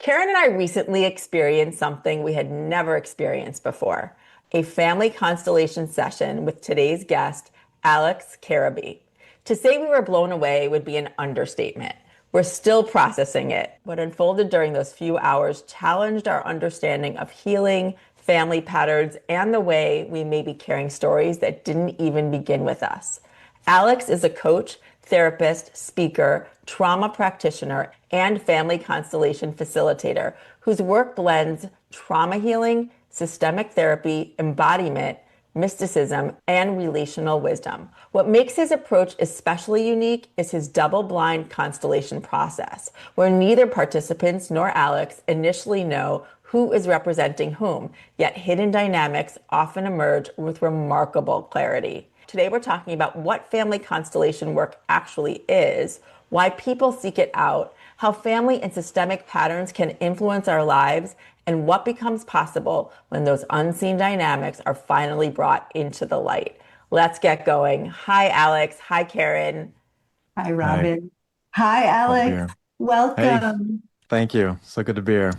Karen and I recently experienced something we had never experienced before, a family constellation session with today's guest, Alex Carabi. To say we were blown away would be an understatement. We're still processing it. What unfolded during those few hours challenged our understanding of healing, family patterns, and the way we may be carrying stories that didn't even begin with us. Alex is a coach, therapist, speaker, trauma practitioner, and family constellation facilitator whose work blends trauma healing, systemic therapy, embodiment, mysticism, and relational wisdom. What makes his approach especially unique is his double blind constellation process, where neither participants nor Alex initially know who is representing whom, yet hidden dynamics often emerge with remarkable clarity. Today, we're talking about what family constellation work actually is, why people seek it out, how family and systemic patterns can influence our lives, and what becomes possible when those unseen dynamics are finally brought into the light. Let's get going. Hi, Alex. Hi, Karen. Hi, Hi, Robin. Hi, glad to be Alex. here. Hey, Welcome. thank you. So good to be here.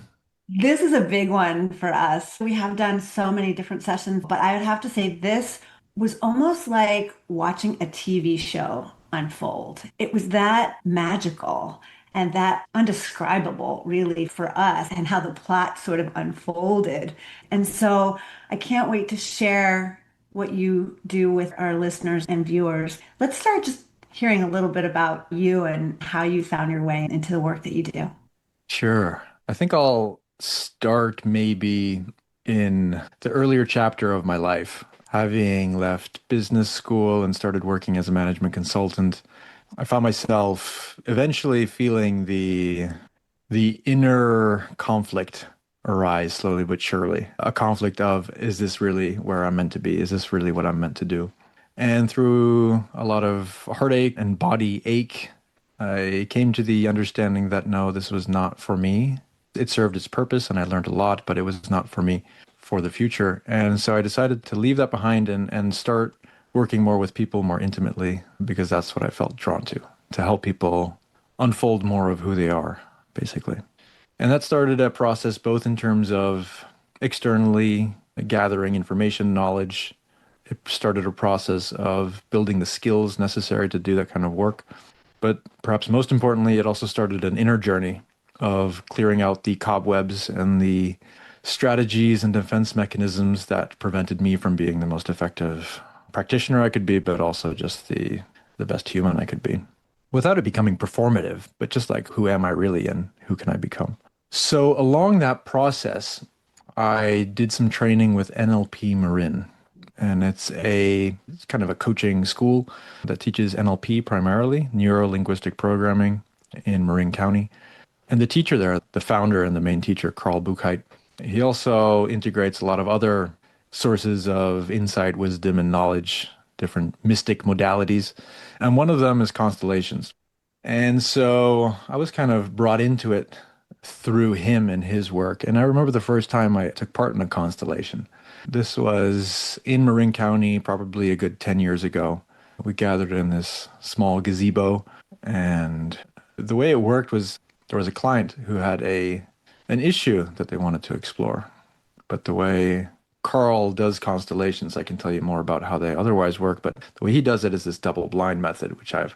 This is a big one for us. We have done so many different sessions, but I would have to say this was almost like watching a TV show unfold. It was that magical and that undescribable, really, for us, and how the plot sort of unfolded. And so I can't wait to share what you do with our listeners and viewers. Let's start just hearing a little bit about you and how you found your way into the work that you do. Sure. I think I'll start maybe in the earlier chapter of my life. Having left business school and started working as a management consultant, I found myself eventually feeling the inner conflict arise slowly but surely. A conflict of, is this really where I'm meant to be? Is this really what I'm meant to do? And through a lot of heartache and body ache, I came to the understanding that no, this was not for me. It served its purpose and I learned a lot, but it was not for me for the future. And so I decided to leave that behind and start working more with people more intimately because that's what I felt drawn to help people unfold more of who they are, basically. And that started a process both in terms of externally gathering information, knowledge. It started a process of building the skills necessary to do that kind of work. But perhaps most importantly, it also started an inner journey of clearing out the cobwebs and the strategies and defense mechanisms that prevented me from being the most effective practitioner I could be, but also just the best human I could be. Without it becoming performative, but just like who am I really and who can I become? So along that process, I did some training with NLP Marin, and it's kind of a coaching school that teaches NLP primarily, neuro-linguistic programming in Marin County. And the teacher there, the founder and the main teacher, Carl Buchheit, he also integrates a lot of other sources of insight, wisdom, and knowledge, different mystic modalities. And one of them is constellations. And so I was kind of brought into it through him and his work. And I remember the first time I took part in a constellation. This was in Marin County, probably a good 10 years ago. We gathered in this small gazebo, and the way it worked was there was a client who had an issue that they wanted to explore. But the way Carl does constellations, I can tell you more about how they otherwise work, but the way he does it is this double blind method, which I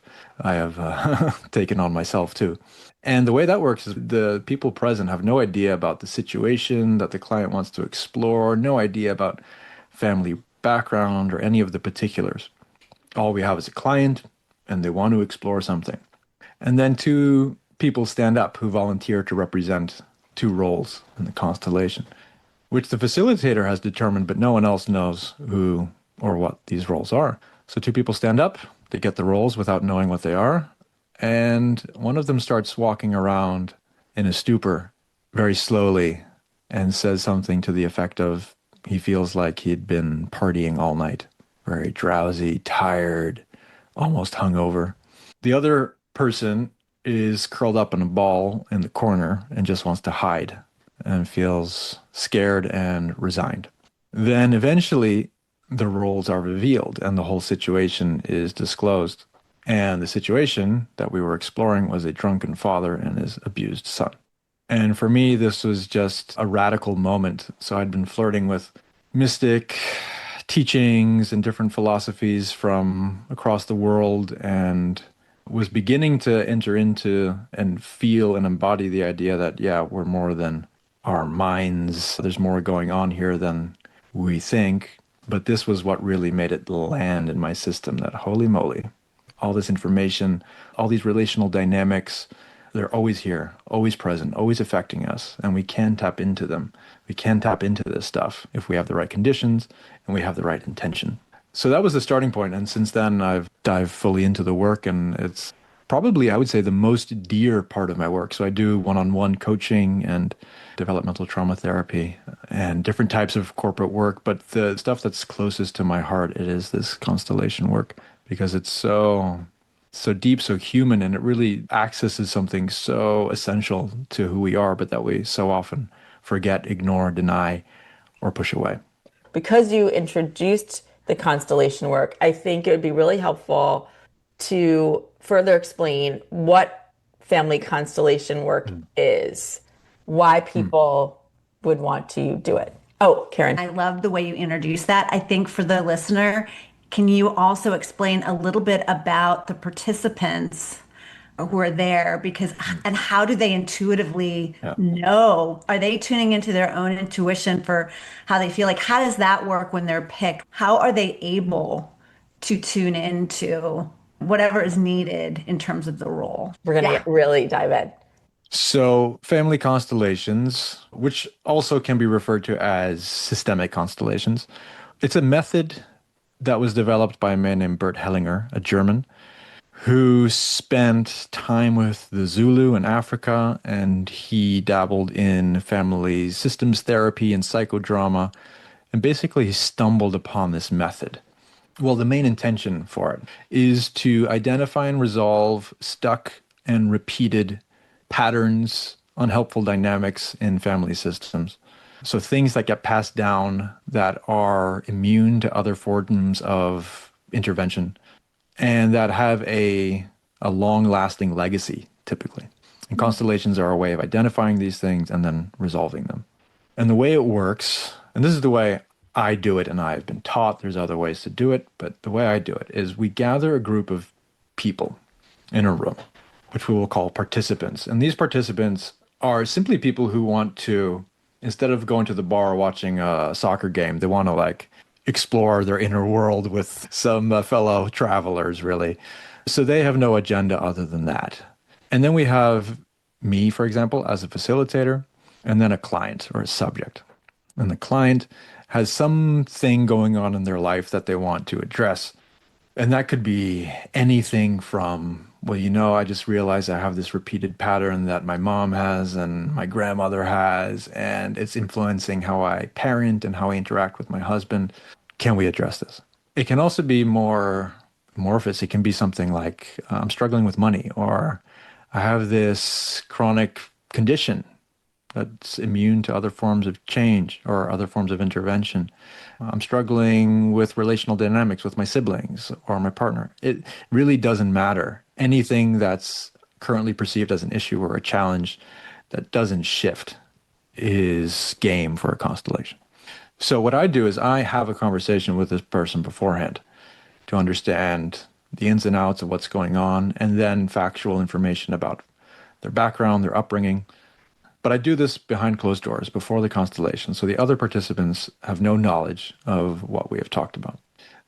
have taken on myself too. And the way that works is the people present have no idea about the situation that the client wants to explore, no idea about family background or any of the particulars. All we have is a client and they want to explore something. And then two people stand up who volunteer to represent two roles in the constellation, which the facilitator has determined, but no one else knows who or what these roles are. So two people stand up, they get the roles without knowing what they are, and one of them starts walking around in a stupor very slowly and says something to the effect of he feels like he'd been partying all night, very drowsy, tired, almost hungover. The other person is curled up in a ball in the corner and just wants to hide and feels scared and resigned. Then eventually the roles are revealed and the whole situation is disclosed. And the situation that we were exploring was a drunken father and his abused son. And for me, this was just a radical moment. So I'd been flirting with mystic teachings and different philosophies from across the world and was beginning to enter into and feel and embody the idea that, yeah, we're more than our minds. There's more going on here than we think. But this was what really made it land in my system, that holy moly, all this information, all these relational dynamics, they're always here, always present, always affecting us, and we can tap into them. We can tap into this stuff if we have the right conditions and we have the right intention. So that was the starting point, and since then I've dived fully into the work, and it's probably, I would say, the most dear part of my work. So I do one-on-one coaching and developmental trauma therapy and different types of corporate work, but the stuff that's closest to my heart, it is this constellation work, because it's so deep, so human, and it really accesses something so essential to who we are, but that we so often forget, ignore, deny, or push away. Because you introduced the constellation work, I think it would be really helpful to further explain what family constellation work is, why people would want to do it. Oh, Karen. I love the way you introduced that. I think for the listener, can you also explain a little bit about the participants who are there? Because, and how do they intuitively Yeah. know? Are they tuning into their own intuition for how they feel? Like, how does that work when they're picked? How are they able to tune into whatever is needed in terms of the role? We're going to Yeah. get really dive in. So, family constellations, which also can be referred to as systemic constellations, it's a method that was developed by a man named Bert Hellinger, a German, who spent time with the Zulu in Africa, and he dabbled in family systems therapy and psychodrama, and basically he stumbled upon this method. Well, the main intention for it is to identify and resolve stuck and repeated patterns, unhelpful dynamics in family systems. So things that get passed down that are immune to other forms of intervention and that have a long-lasting legacy, typically. And constellations are a way of identifying these things and then resolving them. And the way it works, and this is the way I do it, and I've been taught there's other ways to do it, but the way I do it is we gather a group of people in a room, which we will call participants. And these participants are simply people who want to, instead of going to the bar watching a soccer game, they want to like explore their inner world with some fellow travelers, really. So they have no agenda other than that. And then we have me, for example, as a facilitator, and then a client or a subject. And the client has something going on in their life that they want to address. And that could be anything from, well, I just realized I have this repeated pattern that my mom has and my grandmother has, and it's influencing how I parent and how I interact with my husband. Can we address this? It can also be more amorphous. It can be something like, I'm struggling with money, or I have this chronic condition that's immune to other forms of change or other forms of intervention. I'm struggling with relational dynamics with my siblings or my partner. It really doesn't matter. Anything that's currently perceived as an issue or a challenge that doesn't shift is game for a constellation. So what I do is I have a conversation with this person beforehand to understand the ins and outs of what's going on, and then factual information about their background, their upbringing. But I do this behind closed doors before the constellation, so the other participants have no knowledge of what we have talked about.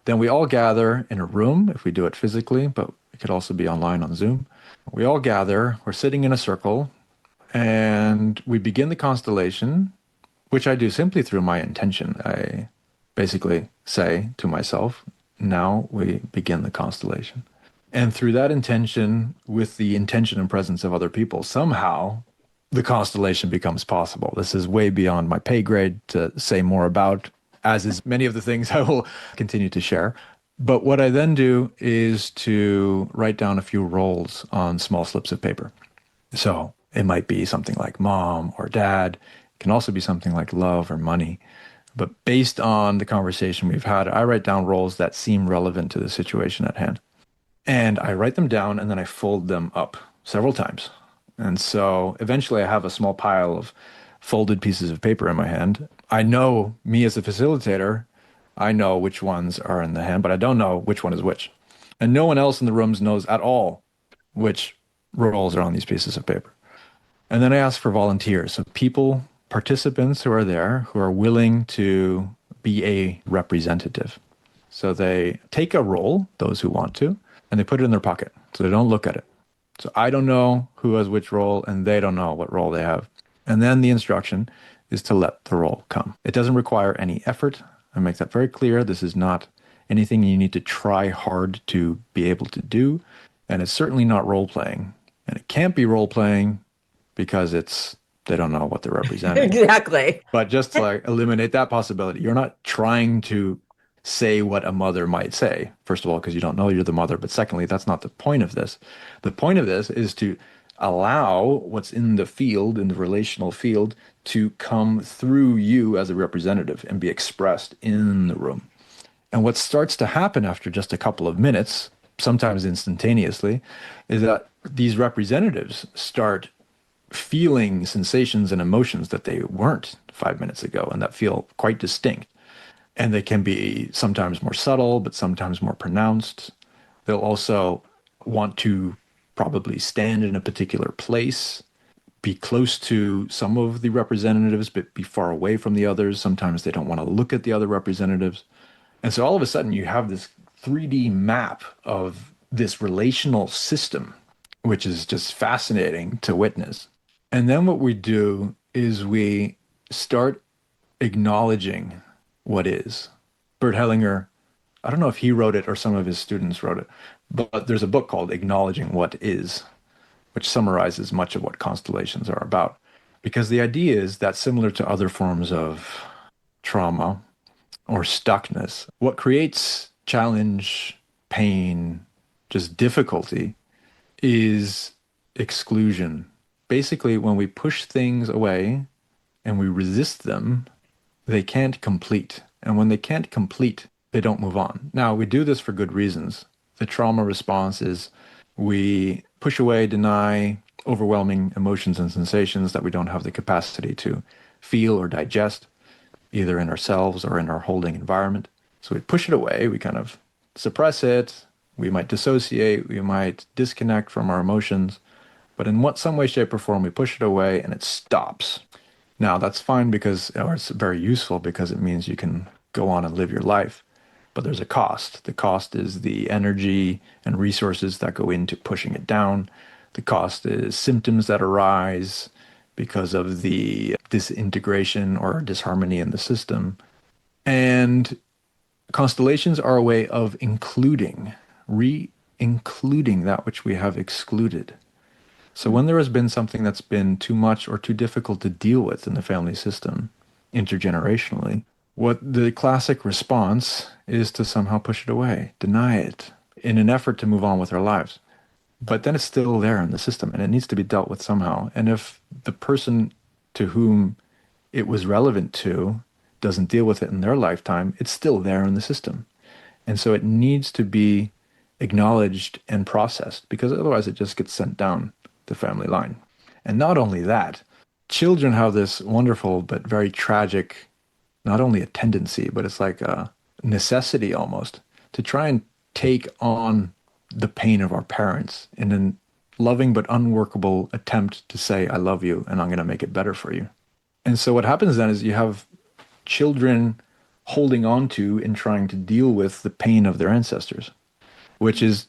Then we all gather in a room, if we do it physically, but it could also be online on Zoom. We all gather, we're sitting in a circle, and we begin the constellation, which I do simply through my intention. I basically say to myself, now we begin the constellation. And through that intention, with the intention and presence of other people, somehow the constellation becomes possible. This is way beyond my pay grade to say more about, as is many of the things I will continue to share. But what I then do is to write down a few roles on small slips of paper. So it might be something like mom or dad. It can also be something like love or money. But based on the conversation we've had, I write down roles that seem relevant to the situation at hand. And I write them down and then I fold them up several times And so eventually I have a small pile of folded pieces of paper in my hand. I know, me as a facilitator, I know which ones are in the hand, but I don't know which one is which. And no one else in the rooms knows at all which roles are on these pieces of paper. And then I ask for volunteers. So people, participants who are there, who are willing to be a representative. So they take a role, those who want to, and they put it in their pocket. So they don't look at it. So I don't know who has which role, and they don't know what role they have. And then the instruction is to let the role come. It doesn't require any effort. I make that very clear. This is not anything you need to try hard to be able to do. And it's certainly not role playing. And it can't be role playing because they don't know what they're representing. Exactly. But just to like eliminate that possibility, you're not trying to say what a mother might say, first of all, because you don't know you're the mother. But secondly, that's not the point of this. The point of this is to allow what's in the field, in the relational field, to come through you as a representative and be expressed in the room. And what starts to happen after just a couple of minutes, sometimes instantaneously, is that these representatives start feeling sensations and emotions that they weren't 5 minutes ago and that feel quite distinct. And they can be sometimes more subtle, but sometimes more pronounced. They'll also want to probably stand in a particular place, be close to some of the representatives, but be far away from the others. Sometimes they don't want to look at the other representatives. And so all of a sudden you have this 3D map of this relational system, which is just fascinating to witness. And then what we do is we start acknowledging what is. Bert Hellinger, I don't know if he wrote it or some of his students wrote it, but there's a book called Acknowledging What Is, which summarizes much of what constellations are about. Because the idea is that similar to other forms of trauma or stuckness, what creates challenge, pain, just difficulty is exclusion. Basically, when we push things away and we resist them, they can't complete. And when they can't complete, they don't move on. Now, we do this for good reasons. The trauma response is we push away, deny overwhelming emotions and sensations that we don't have the capacity to feel or digest, either in ourselves or in our holding environment. So we push it away, we kind of suppress it, we might dissociate, we might disconnect from our emotions, but in some way, shape, or form, we push it away and it stops. Now, that's fine because, or it's very useful because it means you can go on and live your life. But there's a cost. The cost is the energy and resources that go into pushing it down. The cost is symptoms that arise because of the disintegration or disharmony in the system. And constellations are a way of including, re-including that which we have excluded. So when there has been something that's been too much or too difficult to deal with in the family system, intergenerationally, what the classic response is to somehow push it away, deny it, in an effort to move on with our lives. But then it's still there in the system and it needs to be dealt with somehow. And if the person to whom it was relevant to doesn't deal with it in their lifetime, it's still there in the system. And so it needs to be acknowledged and processed because otherwise it just gets sent down the family line. And not only that, children have this wonderful but very tragic, not only a tendency, but it's like a necessity almost to try and take on the pain of our parents in a loving but unworkable attempt to say, I love you and I'm going to make it better for you. And so what happens then is you have children holding on to and trying to deal with the pain of their ancestors, which is,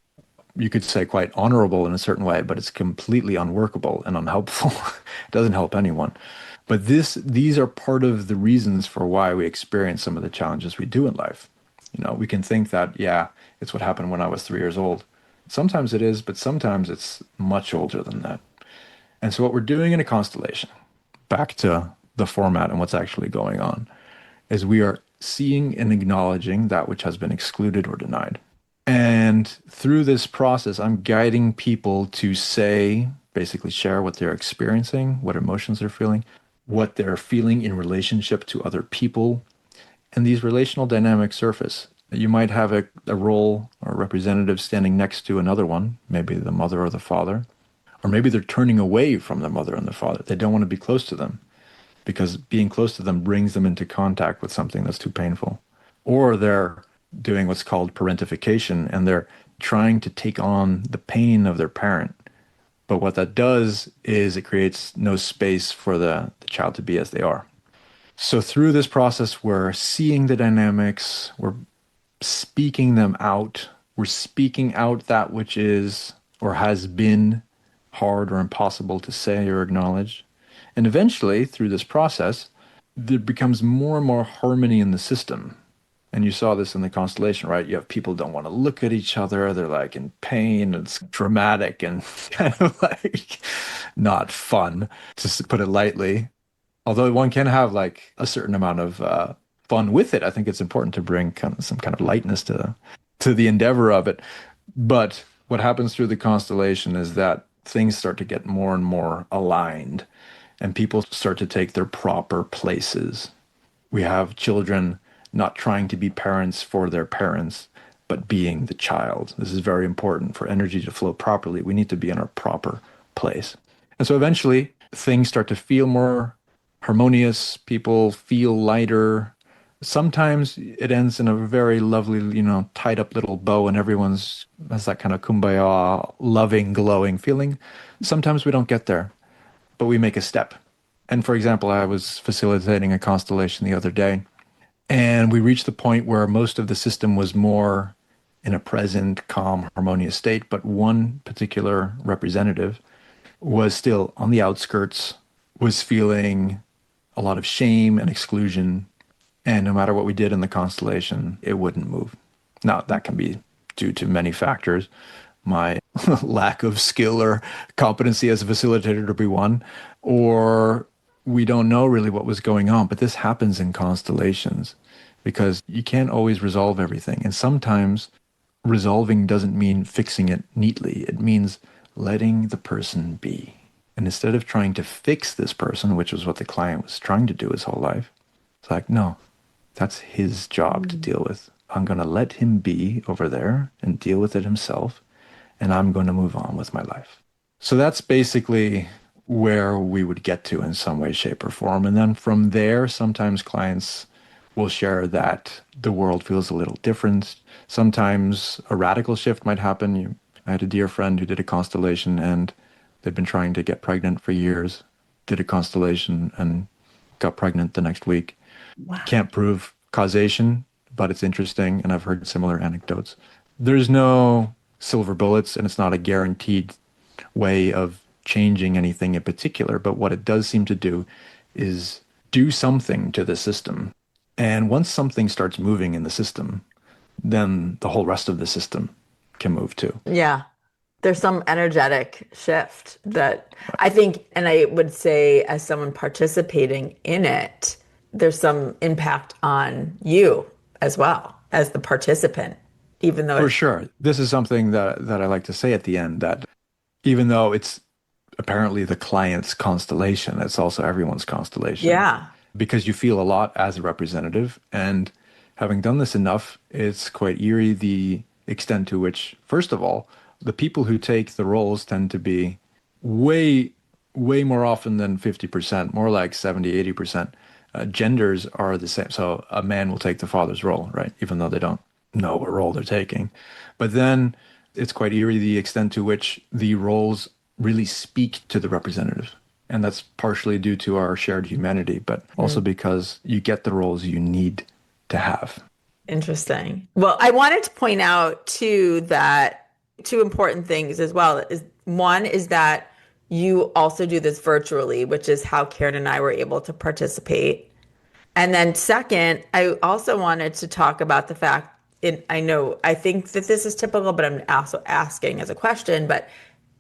you could say, quite honorable in a certain way, but it's completely unworkable and unhelpful. It doesn't help anyone. But these are part of the reasons for why we experience some of the challenges we do in life. You know, we can think that, yeah, it's what happened when I was 3 years old. Sometimes it is, but sometimes it's much older than that. And so what we're doing in a constellation, back to the format and what's actually going on, is we are seeing and acknowledging that which has been excluded or denied. And through this process, I'm guiding people to say, basically share what they're experiencing, what emotions they're feeling, what they're feeling in relationship to other people. And these relational dynamics surface. You might have a role or representative standing next to another one, maybe the mother or the father, Or maybe they're turning away from their mother and their father. They don't want to be close to them because being close to them brings them into contact with something that's too painful. Or they're doing what's called parentification, and they're trying to take on the pain of their parent. But what that does is it creates no space for the child to be as they are. So through this process, we're seeing the dynamics, we're speaking them out, we're speaking out that which is or has been hard or impossible to say or acknowledge. And eventually, through this process, there becomes more and more harmony in the system. And you saw this in the constellation, right? You have people don't want to look at each other. They're like in pain. It's dramatic and kind of like not fun, just to put it lightly. Although one can have like a certain amount of fun with it, I think it's important to bring some kind of lightness to the endeavor of it. But what happens through the constellation is that things start to get more and more aligned, and people start to take their proper places. We have children not trying to be parents for their parents, but being the child. This is very important for energy to flow properly. We need to be in our proper place. And so eventually things start to feel more harmonious. People feel lighter. Sometimes it ends in a very lovely, tied up little bow, and everyone's has that kind of kumbaya, loving, glowing feeling. Sometimes we don't get there, but we make a step. And for example, I was facilitating a constellation the other day, and we reached the point where most of the system was more in a present, calm, harmonious state, but one particular representative was still on the outskirts, was feeling a lot of shame and exclusion. And no matter what we did in the constellation, it wouldn't move. Now, that can be due to many factors. My lack of skill or competency as a facilitator to be one, or we don't know really what was going on. But this happens in constellations because you can't always resolve everything. And sometimes resolving doesn't mean fixing it neatly. It means letting the person be. And instead of trying to fix this person, which was what the client was trying to do his whole life, it's like, no, that's his job to deal with. I'm going to let him be over there and deal with it himself, and I'm going to move on with my life. So that's basically where we would get to in some way, shape, or form. And then from there, sometimes clients will share that the world feels a little different. Sometimes a radical shift might happen. I had a dear friend who did a constellation, and they'd been trying to get pregnant for years, did a constellation and got pregnant the next week. Wow. Can't prove causation, but it's interesting, and I've heard similar anecdotes. There's no silver bullets, and it's not a guaranteed way of changing anything in particular, but what it does seem to do is do something to the system. And once something starts moving in the system, then the whole rest of the system can move too. Yeah. There's some energetic shift that I think, and I would say as someone participating in it, there's some impact on you as well as the participant, even though For sure. This is something that I like to say at the end, that even though it's apparently the client's constellation, it's also everyone's constellation. yeah. Because you feel a lot as a representative. And having done this enough, it's quite eerie the extent to which, first of all, the people who take the roles tend to be way more often than 50%, more like 70-80%. Genders are the same. So a man will take the father's role, right? Even though they don't know what role they're taking. But then it's quite eerie the extent to which the roles really speak to the representative. And that's partially due to our shared humanity, but also because you get the roles you need to have. Interesting. Well, I wanted to point out too that two important things as well is one is that you also do this virtually, which is how Karen and I were able to participate. And then second, I also wanted to talk about the fact, I think that this is typical, but I'm also asking as a question, but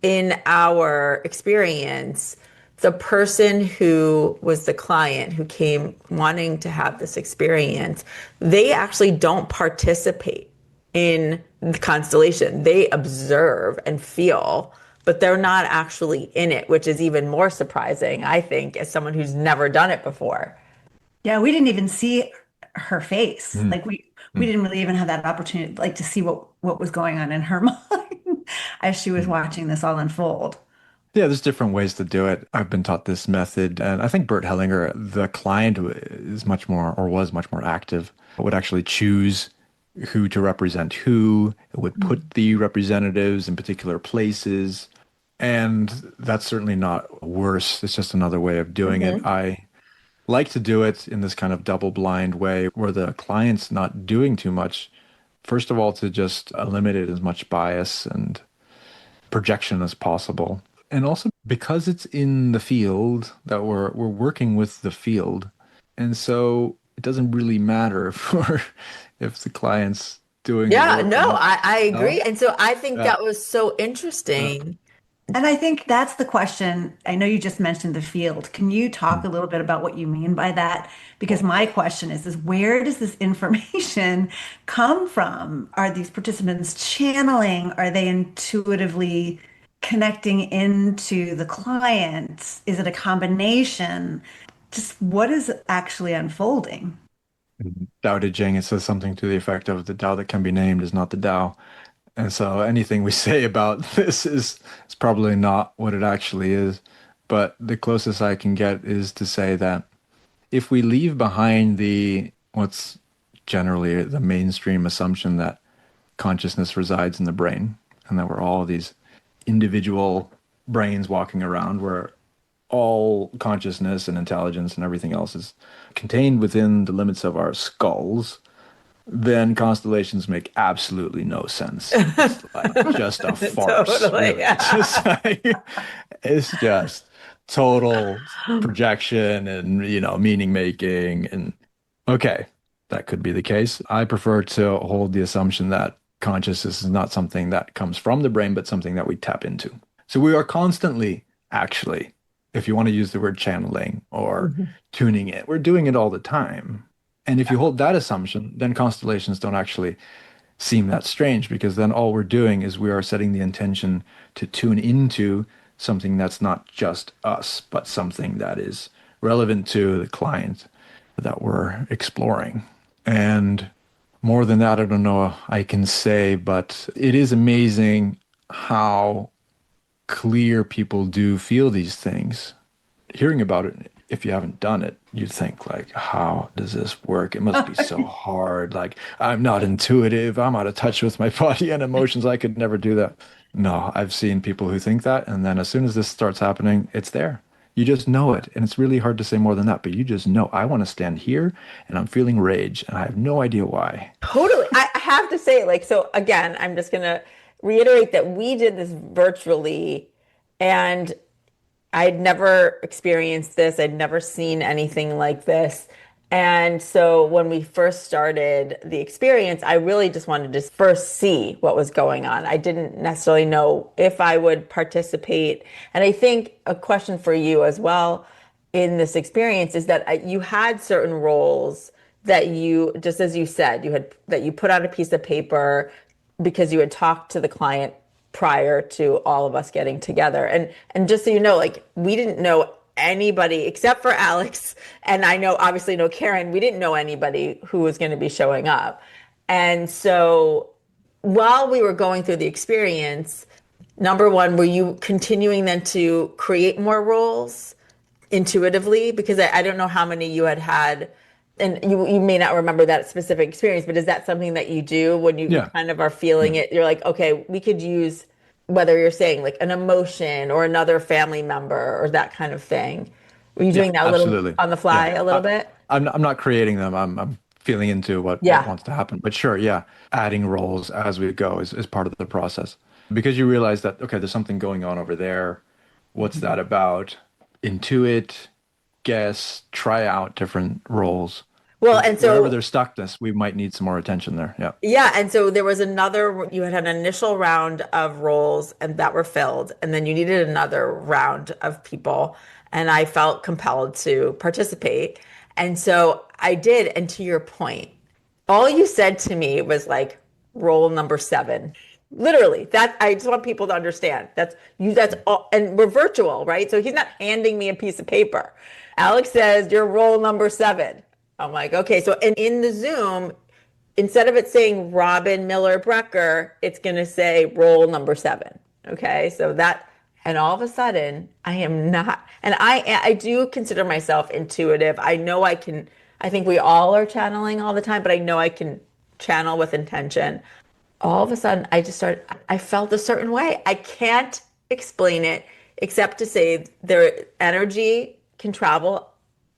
in our experience, the person who was the client who came wanting to have this experience, they actually don't participate in the constellation. They observe and feel, but they're not actually in it, which is even more surprising, I think, as someone who's never done it before. Yeah, we didn't even see her face. Like we didn't really even have that opportunity to see what was going on in her mind as she was watching this all unfold. Yeah, there's different ways to do it. I've been taught this method, and I think Bert Hellinger, the client, is much more, or was much more active, would actually choose who to represent who, it would put the representatives in particular places. And that's certainly not worse. It's just another way of doing it. Mm-hmm. I like to do it in this kind of double blind way where the client's not doing too much. First of all, to just eliminate as much bias and projection as possible. And also because it's in the field that we're working with the field. And so it doesn't really matter for if the client's doing the Yeah, work or no, not. I No? agree. And so I think Yeah. that was so Yeah. interesting. And I think that's the question. I know you just mentioned the field. Can you talk a little bit about what you mean by that? Because my question is where does this information come from? Are these participants channeling? Are they intuitively connecting into the client? Is it a combination? Just what is actually unfolding? Tao Te Ching, it says something to the effect of the Tao that can be named is not the Tao. And so anything we say about this is probably not what it actually is. But the closest I can get is to say that if we leave behind the what's generally the mainstream assumption that consciousness resides in the brain and that we're all these individual brains walking around where all consciousness and intelligence and everything else is contained within the limits of our skulls, then constellations make absolutely no sense. It's like just a farce, Totally. really. It's Yeah. just like, it's just total projection and, meaning making. And okay, that could be the case. I prefer to hold the assumption that consciousness is not something that comes from the brain, but something that we tap into. So we are constantly, actually, if you want to use the word channeling or Mhm. tuning in, we're doing it all the time. And if you hold that assumption, then constellations don't actually seem that strange because then all we're doing is we are setting the intention to tune into something that's not just us, but something that is relevant to the client that we're exploring. And more than that, I don't know I can say, but it is amazing how clear people do feel these things. Hearing about it, if you haven't done it, you think like, how does this work? It must be so hard. Like, I'm not intuitive. I'm out of touch with my body and emotions. I could never do that. No, I've seen people who think that, and then as soon as this starts happening, it's there. You just know it. And it's really hard to say more than that, but you just know I want to stand here and I'm feeling rage and I have no idea why. Totally. I have to say, like, so again, I'm just gonna reiterate that we did this virtually, and I'd never experienced this. I'd never seen anything like this. And so when we first started the experience, I really just wanted to first see what was going on. I didn't necessarily know if I would participate. And I think a question for you as well in this experience is that you had certain roles that you, just as you said, you had that you put on a piece of paper because you had talked to the client prior to all of us getting together. And just so you know, like we didn't know anybody except for Alex, and I know obviously know Karen, we didn't know anybody who was going to be showing up. And so while we were going through the experience, number one, were you continuing then to create more roles intuitively? Because I don't know how many you had, and you may not remember that specific experience, but is that something that you do when you Yeah. kind of are feeling Yeah. it? You're like, okay, we could use whether you're saying like an emotion or another family member or that kind of thing. Were you Yeah, doing that a little absolutely. on the Yeah. fly a little bit? I'm not creating them. I'm feeling into what Yeah. wants to happen. But sure, yeah, adding roles as we go is part of the process. Because you realize that, okay, there's something going on over there. What's that about? Intuit, guess, try out different roles. Well, and Wherever so there's stuckness, we might need some more attention there. Yeah. yeah, and so there was you had an initial round of roles and that were filled, and then you needed another round of people, and I felt compelled to participate. And so I did, and to your point, all you said to me was like role number seven. Literally, that I just want people to understand. That's you, that's all, and we're virtual, right? So he's not handing me a piece of paper. Alex says, you're role number seven. I'm like, okay. So, and in the Zoom, instead of it saying Robin Miller Brecker, it's going to say roll number seven. Okay. So that And all of a sudden, I am not, and I do consider myself intuitive. I know I can, I think we all are channeling all the time, but I know I can channel with intention. All of a sudden, I felt a certain way. I can't explain it except to say their energy can travel.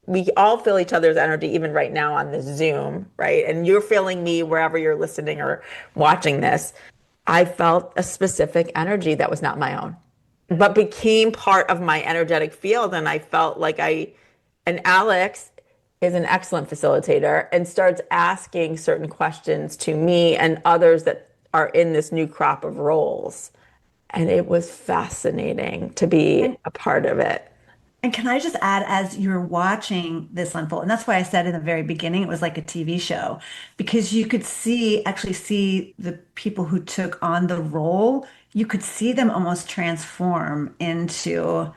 We all feel each other's energy, even right now on this Zoom, right? And you're feeling me wherever you're listening or watching this. I felt a specific energy that was not my own, but became part of my energetic field. And I felt like and Alex is an excellent facilitator and starts asking certain questions to me and others that are in this new crop of roles. And it was fascinating to be And a part of it. And can I just add, as you're watching this unfold, and that's why I said in the very beginning it was like a TV show, because you could actually see the people who took on the role, you could see them almost transform into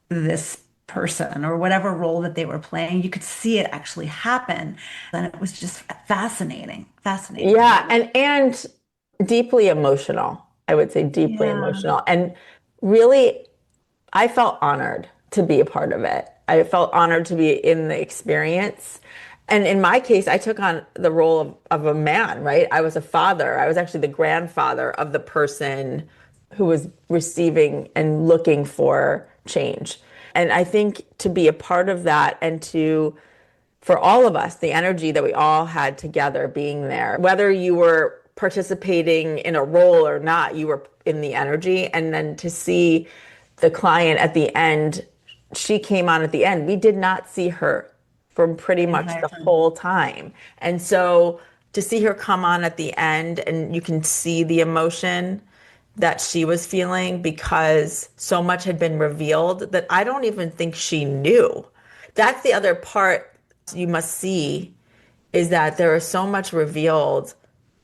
this person or whatever role that they were playing. You could see it actually happen. And it was just fascinating, fascinating to Yeah, watch. and deeply emotional. I would say deeply Yeah. emotional. And really, I felt honored to be a part of it. I felt honored to be in the experience. And in my case, I took on the role of a man, right? I was a father. I was actually the grandfather of the person who was receiving and looking for change. And I think to be a part of that and for all of us, the energy that we all had together being there, whether you were participating in a role or not, you were in the energy. And then to see the client at the end, she came on at the end. We did not see her from pretty The much entire the time. whole time. And so to see her come on at the end and you can see the emotion that she was feeling because so much had been revealed that I don't even think she knew. That's the other part you must see is that there is so much revealed.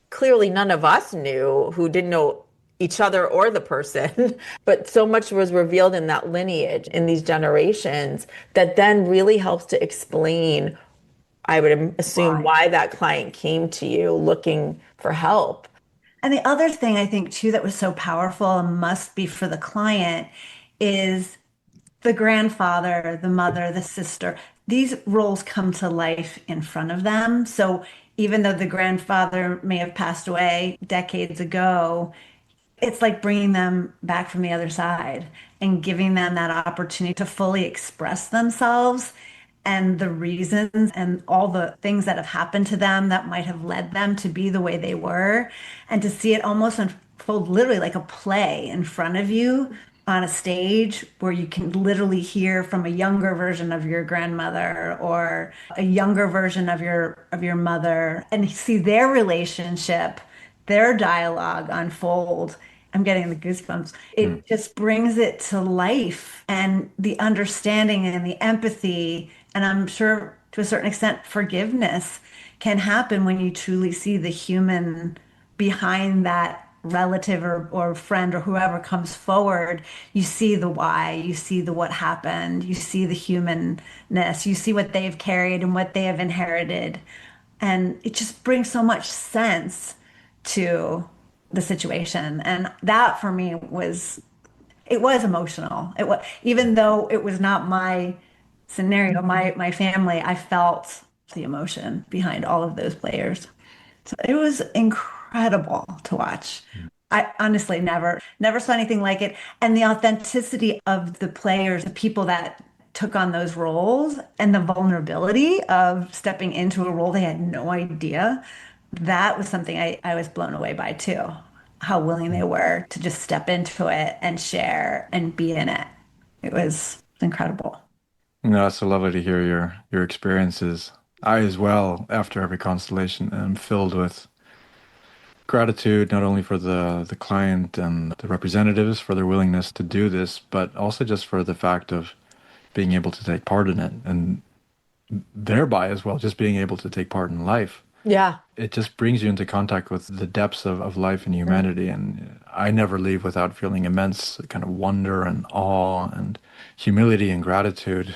Clearly, none of us knew who didn't know each other or the person, but so much was revealed in that lineage, in these generations, that then really helps to explain, I would assume, Why? why that client came to you looking for help. And the other thing I think too that was so powerful and must be for the client is the grandfather, the mother, the sister. These roles come to life in front of them. So even though the grandfather may have passed away decades ago, it's like bringing them back from the other side and giving them that opportunity to fully express themselves and the reasons and all the things that have happened to them that might have led them to be the way they were, and to see it almost unfold literally like a play in front of you on a stage where you can literally hear from a younger version of your grandmother or a younger version of your mother and see their relationship, their dialogue unfold. I'm getting the goosebumps. Mm. It just brings it to life and the understanding and the empathy. And I'm sure to a certain extent, forgiveness can happen when you truly see the human behind that relative or friend or whoever comes forward. You see the why, you see the what happened, you see the humanness, you see what they've carried and what they have inherited. And it just brings so much sense to the situation. And that for me it was emotional. It was, even though it was not my scenario, my family, I felt the emotion behind all of those players. So it was incredible to watch. I honestly never saw anything like it. And the authenticity of the players, the people that took on those roles and the vulnerability of stepping into a role they had no idea, that was something I was blown away by too. How willing they were to just step into it and share and be in it. It was incredible. No, it's so lovely to hear your experiences. I as well, after every constellation, am filled with gratitude not only for the client and the representatives for their willingness to do this, but also just for the fact of being able to take part in it and thereby as well just being able to take part in life. Yeah. It just brings you into contact with the depths of life and humanity. And I never leave without feeling immense kind of wonder and awe and humility and gratitude.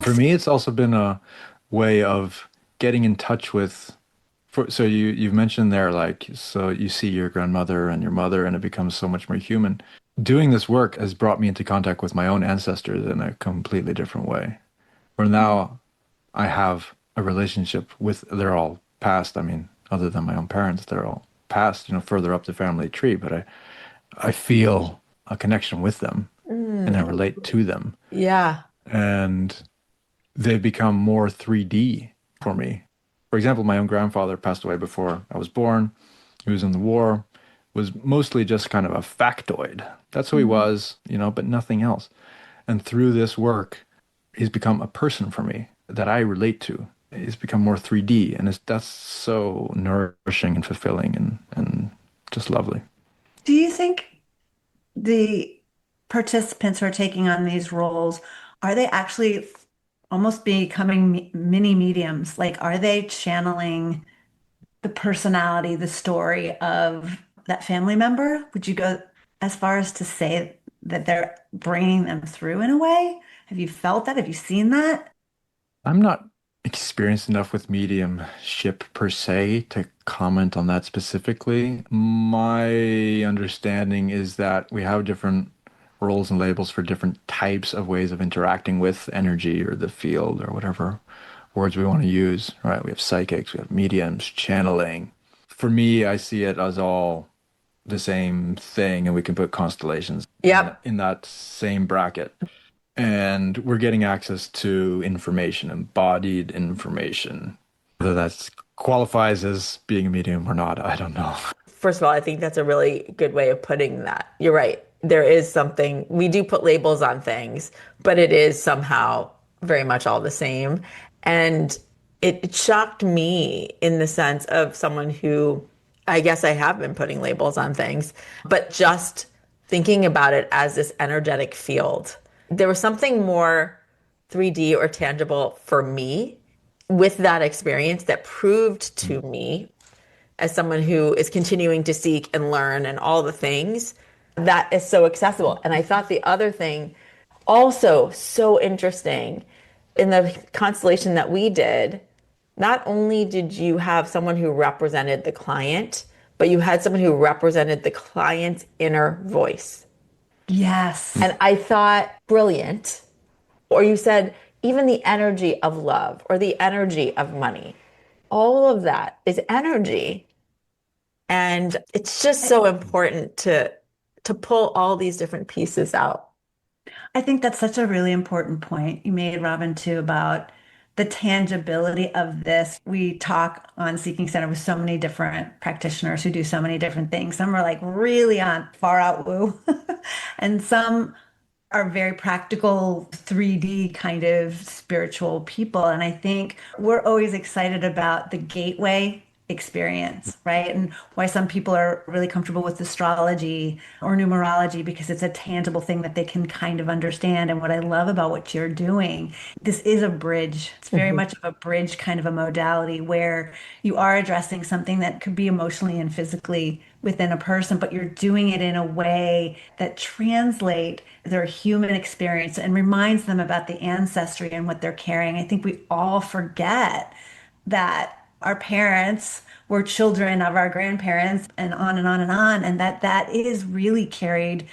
For me, it's also been a way of getting in touch with. So you've mentioned there, like, so you see your grandmother and your mother, and it becomes so much more human. doing this work has brought me into contact with my own ancestors in a completely different way. Where now I have a relationship with, they're all passed. I mean, other than my own parents, they're all passed, further up the family tree, but I feel a connection with them and I relate to them. Yeah. And they've become more 3D for me. For example, my own grandfather passed away before I was born. He was in the war, was mostly just kind of a factoid. That's who he was, but nothing else. And through this work, he's become a person for me that I relate to. He's become more 3D, and that's so nourishing and fulfilling and just lovely. Do you think the participants who are taking on these roles, are they actually almost becoming mini mediums? Like, are they channeling the personality, the story of that family member? Would you go as far as to say that they're bringing them through in a way? Have you felt that? Have you seen that? I'm not experienced enough with mediumship per se to comment on that specifically. My understanding is that we have different roles and labels for different types of ways of interacting with energy or the field or whatever words we want to use, right? We have psychics, we have mediums, channeling. For me, I see it as all the same thing, and we can put constellations Yep. in that same bracket. And we're getting access to information, embodied information. Whether that qualifies as being a medium or not, I don't know. First of all, I think that's a really good way of putting that. You're right. There is something, we do put labels on things, but it is somehow very much all the same. And it shocked me in the sense of someone who, I guess I have been putting labels on things, but just thinking about it as this energetic field. There was something more 3D or tangible for me with that experience that proved to me, as someone who is continuing to seek and learn and all the things, that is so accessible. And I thought the other thing also so interesting in the constellation that we did, not only did you have someone who represented the client, but you had someone who represented the client's inner voice. Yes. And I thought, brilliant. Or you said, even the energy of love or the energy of money. All of that is energy. And it's just so important to pull all these different pieces out. I think that's such a really important point you made, Robin, too, about the tangibility of this. We talk on Seeking Center with so many different practitioners who do so many different things. Some are like really on far out woo, and some are very practical 3D kind of spiritual people. And I think we're always excited about the gateway experience, right? And why some people are really comfortable with astrology or numerology because it's a tangible thing that they can kind of understand. And what I love about what you're doing, this is a bridge. It's very much of a bridge kind of a modality where you are addressing something that could be emotionally and physically within a person, but you're doing it in a way that translate their human experience and reminds them about the ancestry and what they're carrying. I think we all forget that our parents were children of our grandparents and on and on and on, and that is really carried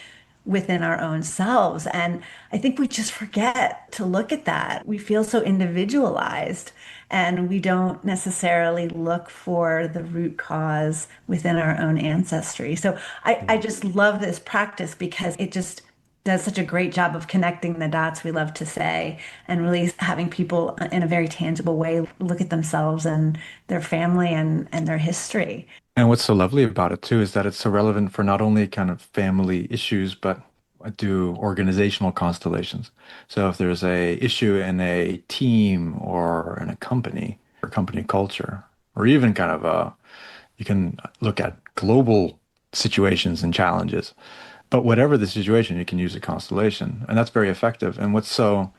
within our own selves. And I think we just forget to look at that. We feel so individualized and we don't necessarily look for the root cause within our own ancestry. So I just love this practice because it just does such a great job of connecting the dots, we love to say, and really having people in a very tangible way look at themselves and their family and their history. And what's so lovely about it too is that it's so relevant for not only kind of family issues, but I do organizational constellations. So if there's a issue in a team or in a company or company culture, or even kind of you can look at global situations and challenges. But whatever the situation, you can use a constellation, and that's very effective. And what's so,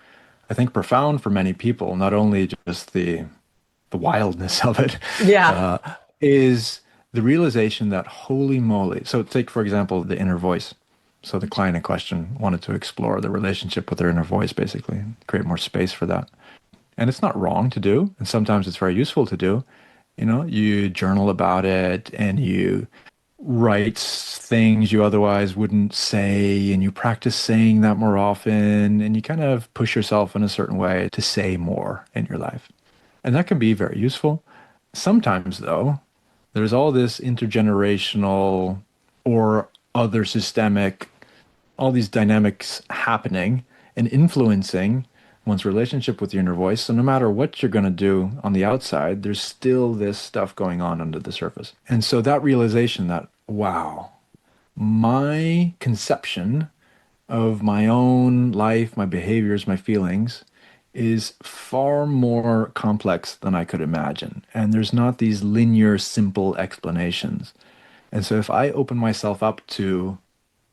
I think, profound for many people, not only just the wildness of it, Yeah. uh, is the realization that holy moly. So take, for example, the inner voice. So the client in question wanted to explore the relationship with their inner voice, basically, create more space for that. And it's not wrong to do, and sometimes it's very useful to do. You journal about it and you writes things you otherwise wouldn't say, and you practice saying that more often, and you kind of push yourself in a certain way to say more in your life. And that can be very useful. Sometimes, though, there's all this intergenerational or other systemic, all these dynamics happening and influencing one's relationship with your inner voice. So no matter what you're going to do on the outside, there's still this stuff going on under the surface. And so that realization that, wow, my conception of my own life, my behaviors, my feelings is far more complex than I could imagine. And there's not these linear, simple explanations. And so if I open myself up to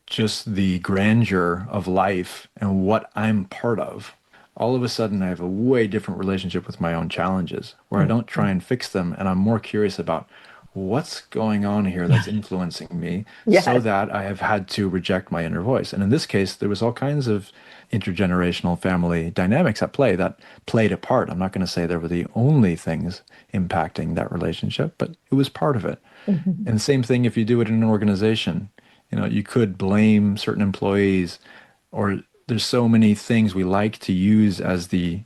just the grandeur of life and what I'm part of, all of a sudden I have a way different relationship with my own challenges where I don't try and fix them and I'm more curious about what's going on here that's influencing me so Yes. that I have had to reject my inner voice. And in this case, there was all kinds of intergenerational family dynamics at play that played a part. I'm not going to say they were the only things impacting that relationship, but it was part of it. Mhm. And the same thing if you do it in an organization. You know, you could blame certain employees, or there's so many things we like to use as the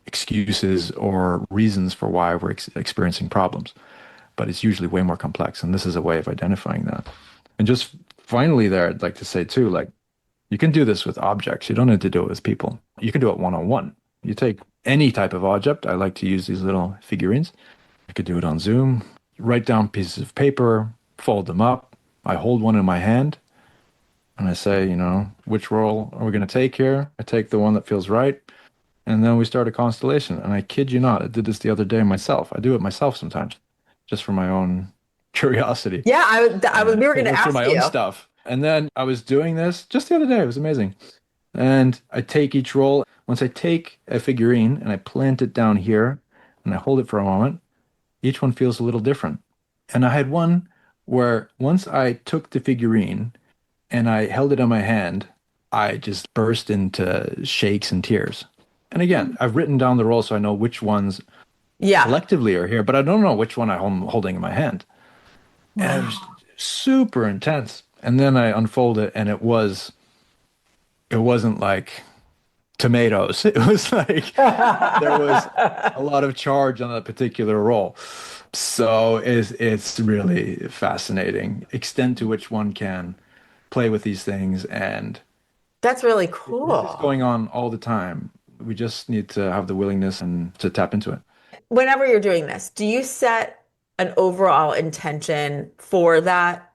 excuses or reasons for why we're experiencing problems. But it's usually way more complex. And this is a way of identifying that. And just finally, there, I'd like to say too, like, you can do this with objects. You don't need to do it with people. You can do it one on one. You take any type of object. I like to use these little figurines. You could do it on Zoom. Write down pieces of paper, fold them up. I hold one in my hand and I say, you know, which role are we going to take here? I take the one that feels right. And then we start a constellation. And I kid you not, I did this the other day myself. I do it myself sometimes just for my own curiosity Yeah, we were to going to work through ask my own you. stuff. And then I was doing this just the other day. It was amazing. And I take each role. Once I take a figurine and I plant it down here and I hold it for a moment, each one feels a little different. And I had one where once I took the figurine and I held it in my hand, I just burst into shakes and tears. And again, I've written down the roles so I know which ones Yeah. collectively are here, but I don't know which one I'm holding in my hand. And it was Wow. super intense. And then I unfold it and it wasn't like tomatoes. It was like there was a lot of charge on that particular role. So it's really fascinating extent to which one can play with these things, and That's really this is cool. going on all the time. We just need to have the willingness and to tap into it. Whenever you're doing this, do you set an overall intention for that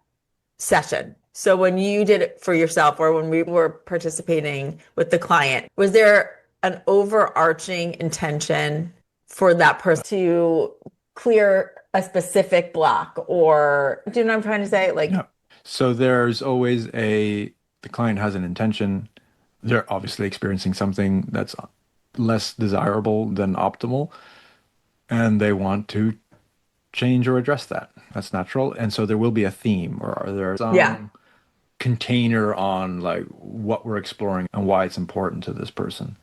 session? So when you did it for yourself or when we were participating with the client, was there an overarching intention for that person to clear a specific block? Or do you know what I'm trying to say? Like, Yeah. So there's always the client has an intention. They're obviously experiencing something that's less desirable than optimal, and they want to change or address that. That's natural. And so there will be a theme or there's yeah. some container on like what we're exploring and why it's important to this person.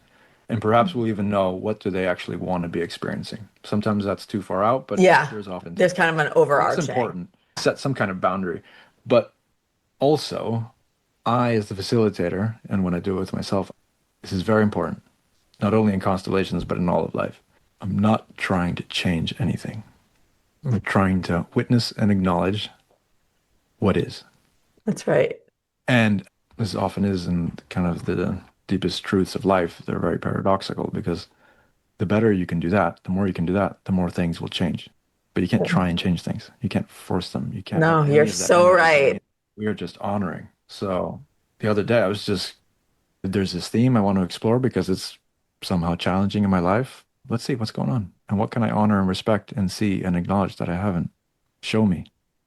And perhaps we'll even know what do they actually want to be experiencing. Sometimes that's too far out, but Yeah. there's often There's intention. kind of an So that's overarching. important. Set some kind of boundary. But also, I, as the facilitator, and when I do it with myself, this is very important, not only in constellations, but in all of life. I'm not trying to change anything. I'm trying to witness and acknowledge what is. That's right. And this often is in kind of the deepest truths of life. They're very paradoxical because the better you can do that, the more you can do that, the more things will change. But you can't try and change things. You can't force them. You can't let No, you're any of that so energy go in. right. We are just honoring. So the other day, there's this theme I want to explore because it's somehow challenging in my life. Let's see what's going on. And what can I honor and respect and see and acknowledge that I haven't? Show me.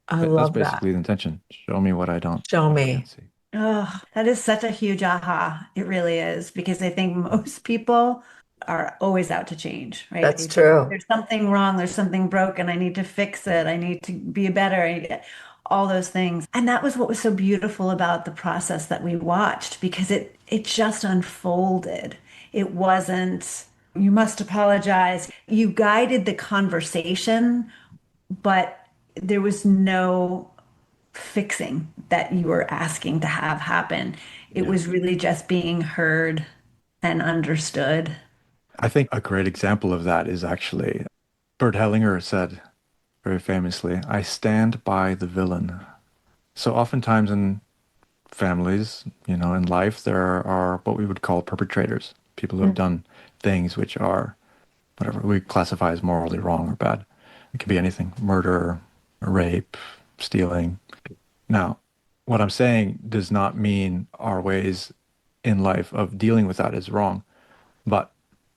I That's love that. basically the intention. Show me what I don't, Show what I me. can't see. Oh, that is such a huge aha. It really is, because I think most people are always out to change, right? That's They think true. there's something wrong, there's something broken, I need to fix it, I need to be better, all those things. And that was what was so beautiful about the process that we watched, because it just unfolded. It wasn't, you must apologize. You guided the conversation, but there was no fixing that you were asking to have happen. It Yeah. was really just being heard and understood. I think a great example of that is actually Bert Hellinger said very famously, I stand by the villain. So oftentimes in families, in life, there are what we would call perpetrators, people who have done things which are whatever we classify as morally wrong or bad. It could be anything, murder, rape, stealing. Now, what I'm saying does not mean our ways in life of dealing with that is wrong. But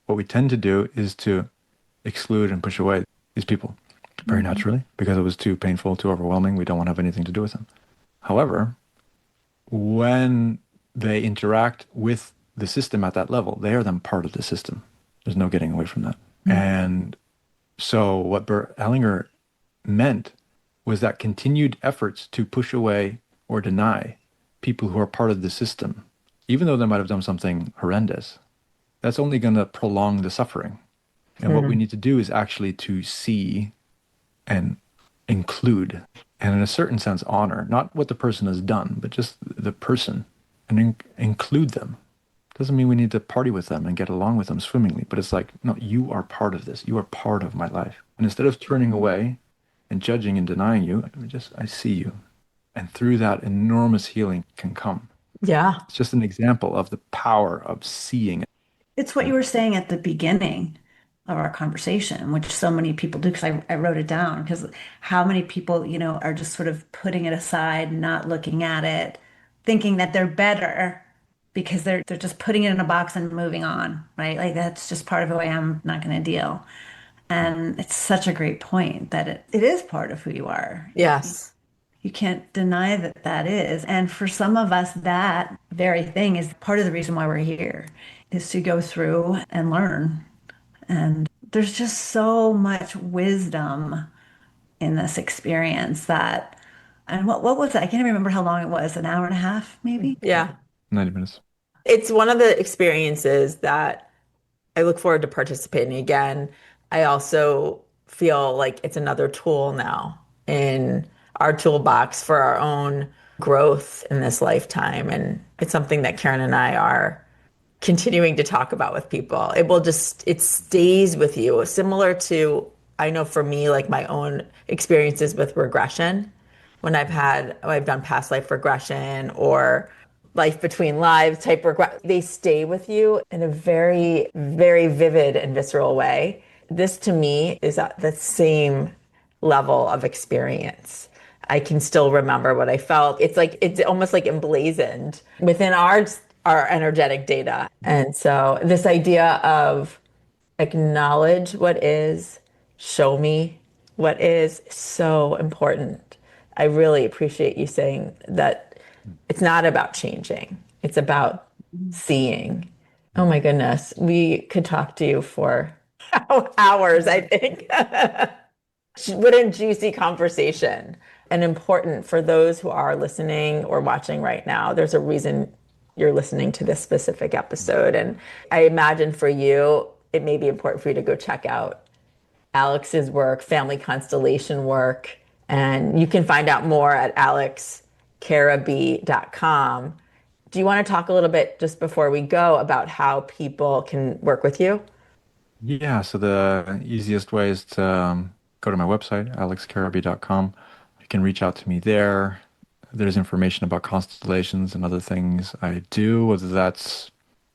what we tend to do is to exclude and push away these people very Mhm. naturally because it was too painful, too overwhelming. We don't want to have anything to do with them. However, when they interact with the system at that level, they are then part of the system. There's no getting away from that. And so what Bert Hellinger meant was that continued efforts to push away or deny people who are part of the system, even though they might have done something horrendous, that's only going to prolong the suffering. And what we need to do is actually to see and include, and in a certain sense, honor, not what the person has done, but just the person and include them. Doesn't mean we need to party with them and get along with them swimmingly, but it's like, no, you are part of this. You are part of my life. And instead of turning away and judging and denying you, I see you. And through that, enormous healing can come. Yeah. It's just an example of the power of seeing it. It's what you were saying at the beginning of our conversation, which so many people do, because I wrote it down, because how many people, are just sort of putting it aside, not looking at it, thinking that they're better because they're just putting it in a box and moving on, right? Like that's just part of who I am, not going to deal. And it's such a great point that it is part of who you are. Yes. You can't deny that that is. And for some of us, that very thing is part of the reason why we're here, is to go through and learn. And there's just so much wisdom in this experience that, and what was it? I can't even remember how long it was, an hour and a half, maybe? Yeah. 90 minutes. It's one of the experiences that I look forward to participating again. I also feel like it's another tool now in our toolbox for our own growth in this lifetime. And it's something that Karen and I are continuing to talk about with people. It stays with you. Similar to, I know for me, like my own experiences with regression, when I've done past life regression or life between lives type regret, they stay with you in a very, very vivid and visceral way. This to me is at the same level of experience. I can still remember what I felt. It's almost like emblazoned within our energetic data. And so this idea of acknowledge what is, show me what is so important. I really appreciate you saying that it's not about changing. It's about seeing. Oh my goodness, we could talk to you for hours, I think. What a juicy conversation. And important for those who are listening or watching right now. There's a reason you're listening to this specific episode. And I imagine for you, it may be important for you to go check out Alex's work, Family Constellation work. And you can find out more at alexcarabi.com. Do you want to talk a little bit just before we go about how people can work with you? Yeah, so the easiest way is to go to my website, alexcarabi.com. You can reach out to me there. There's information about constellations and other things I do, whether that's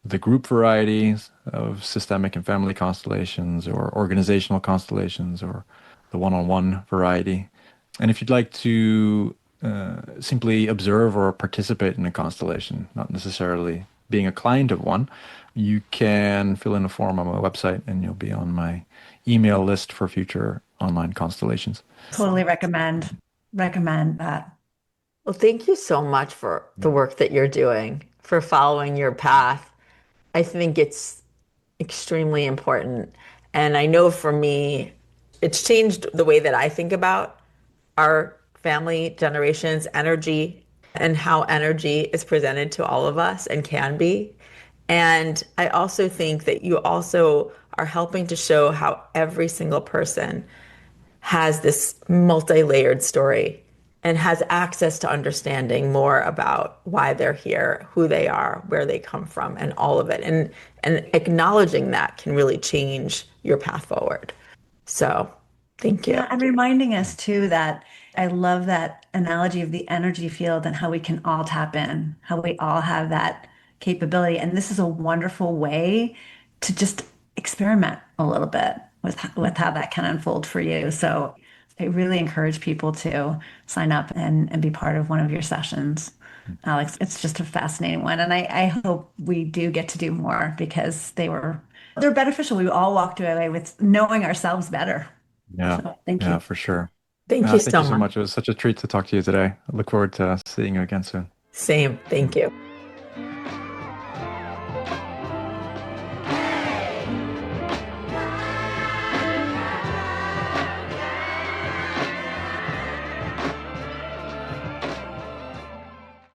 the group varieties of systemic and family constellations or organizational constellations or the one-on-one variety. And if you'd like to simply observe or participate in a constellation, not necessarily being a client of one, you can fill in a form on my website and you'll be on my email list for future online constellations. Totally recommend that. Well, thank you so much for the work that you're doing, for following your path. I think it's extremely important. And I know for me, it's changed the way that I think about our family generations, energy, and how energy is presented to all of us and can be. And I also think that you also are helping to show how every single person has this multi layered story and has access to understanding more about why they're here, who they are, where they come from, and all of it. And acknowledging that can really change your path forward. So thank you. Yeah, and reminding us too that I love that analogy of the energy field and how we can all tap in, how we all have that capability. And this is a wonderful way to just experiment a little bit with how that can unfold for you. So I really encourage people to sign up and be part of one of your sessions. Alex, it's just a fascinating one. And I hope we do get to do more because they're beneficial. We all walked away with knowing ourselves better. Yeah. So thank Yeah, you. for sure. Thank you Thank so you so much. much. It was such a treat to talk to you today. I look forward to seeing you again soon. Same. Thank you.